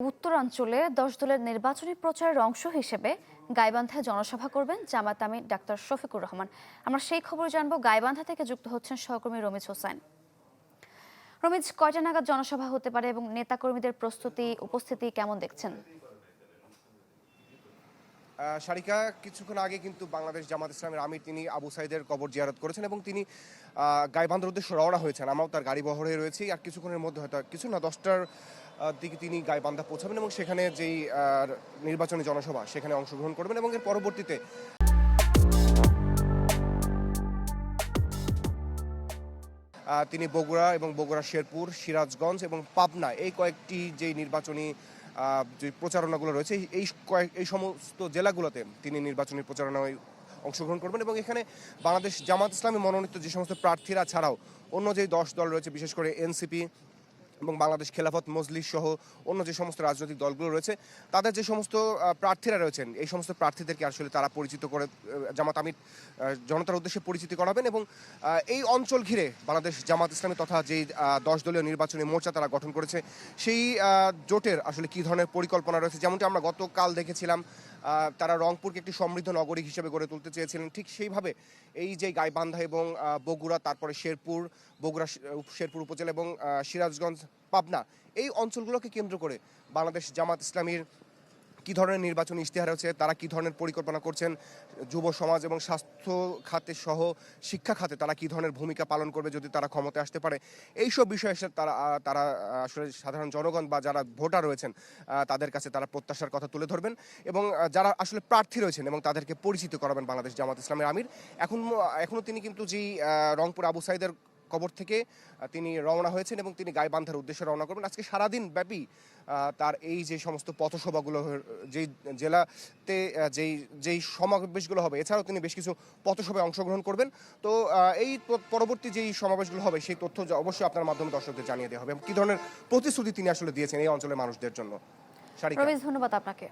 উত্তরাঞ্চলে ১০ দলের নির্বাচনী প্রচারের অংশ হিসেবে গাইবান্ধায় জনসভা করবেন জামায়াত আমির ডাক্তার শফিকুর রহমান। আমরা সেই খবর জানবো। গাইবান্ধা থেকে যুক্ত হচ্ছেন সহকর্মী রমিজ হোসেন। রমিজ, কয়টা নাগাদ জনসভা হতে পারে এবং নেতাকর্মীদের প্রস্তুতি উপস্থিতি কেমন দেখছেন? সারিকা, কিছুক্ষণ আগে কিন্তু বাংলাদেশ জামাত ইসলামের আমির তিনি আবু সাইদের কবর জিয়ারত করেছেন এবং তিনি গাইবান্ধার উদ্দেশ্যে রওনা হয়েছেন। আমরাও তার গাড়ি বহরে রয়েছি। আর কিছুক্ষণের মধ্যে হয়তো কিছু না 10টার দিকে তিনি গাইবান্ধা পৌঁছাবেন এবং সেখানে যেই নির্বাচনী জনসভা সেখানে অংশগ্রহণ করবেন এবং এর পরবর্তীতে তিনি বগুড়া এবং বগুড়া শেরপুর, সিরাজগঞ্জ এবং পাবনা এই কয়েকটি যেই নির্বাচনী যে প্রচারণাগুলো রয়েছে এই সমস্ত জেলাগুলোতে তিনি নির্বাচনী প্রচারণায় অংশগ্রহণ করবেন এবং এখানে বাংলাদেশ জামাত ইসলামী মনোনীত যে সমস্ত প্রার্থীরা ছাড়াও অন্য যে 10 দল রয়েছে, বিশেষ করে এনসিপি এবং বাংলাদেশ খেলাফত মজলিস সহ অন্য যে সমস্ত রাজনৈতিক দলগুলো রয়েছে, তাদের যে সমস্ত প্রার্থীরা রয়েছেন এই সমস্ত প্রার্থীদেরকে আসলে তারা পরিচিত করে জামাত আমির জনতার উদ্দেশ্যে পরিচিতি করাবেন এবং এই অঞ্চল ঘিরে বাংলাদেশ জামাত ইসলামী তথা যেই 10 দলীয় নির্বাচনী মোর্চা তারা গঠন করেছে সেই জোটের আসলে কী ধরনের পরিকল্পনা রয়েছে। যেমনটি আমরা গতকাল দেখেছিলাম, তারা রংপুরকে একটি সমৃদ্ধ নগরী হিসেবে গড়ে তুলতে চেয়েছিলেন। ঠিক সেইভাবে এই যে গাইবান্ধা এবং বগুড়া, তারপরে শেরপুর উপজেলা এবং সিরাজগঞ্জ, পাবনা এই অঞ্চলগুলোকে কেন্দ্র করে বাংলাদেশ জামাত ইসলামীর কী ধরনের নির্বাচনী ইশতেহার আছে, তারা কী ধরনের পরিকল্পনা করছেন, যুব সমাজ এবং স্বাস্থ্য খাতে সহ শিক্ষা খাতে তারা কী ধরনের ভূমিকা পালন করবে যদি তারা ক্ষমতায় আসতে পারে, এইসব বিষয়ে তারা আসলে সাধারণ জনগণ বা যারা ভোটার রয়েছেন তাদের কাছে তারা প্রত্যাশার কথা তুলে ধরবেন এবং যারা আসলে প্রার্থী রয়েছেন এবং তাদেরকে পরিচিত করাবেন বাংলাদেশ জামাত ইসলামের আমির। এখনও তিনি কিন্তু যেই রংপুর আবু সাইদের কবর থেকে তিনি রওনা হয়েছেন এবং তিনি গাইবান্ধার উদ্দেশ্যে রওনা করবেন। আজকে সারাদিন ব্যাপী তার এই যে সমস্ত পথসভাগুলো, যেই জেলাতে যেই সমাবেশগুলো হবে, এছাড়াও তিনি বেশ কিছু পথসভায় অংশগ্রহণ করবেন। তো এই পরবর্তী যেই সমাবেশগুলো হবে সেই তথ্য অবশ্যই আপনার মাধ্যমে দর্শকদের জানিয়ে দেওয়া হবে এবং কী ধরনের প্রতিশ্রুতি তিনি আসলে দিয়েছেন এই অঞ্চলের মানুষদের জন্য। রমিজ, ধন্যবাদ আপনাকে।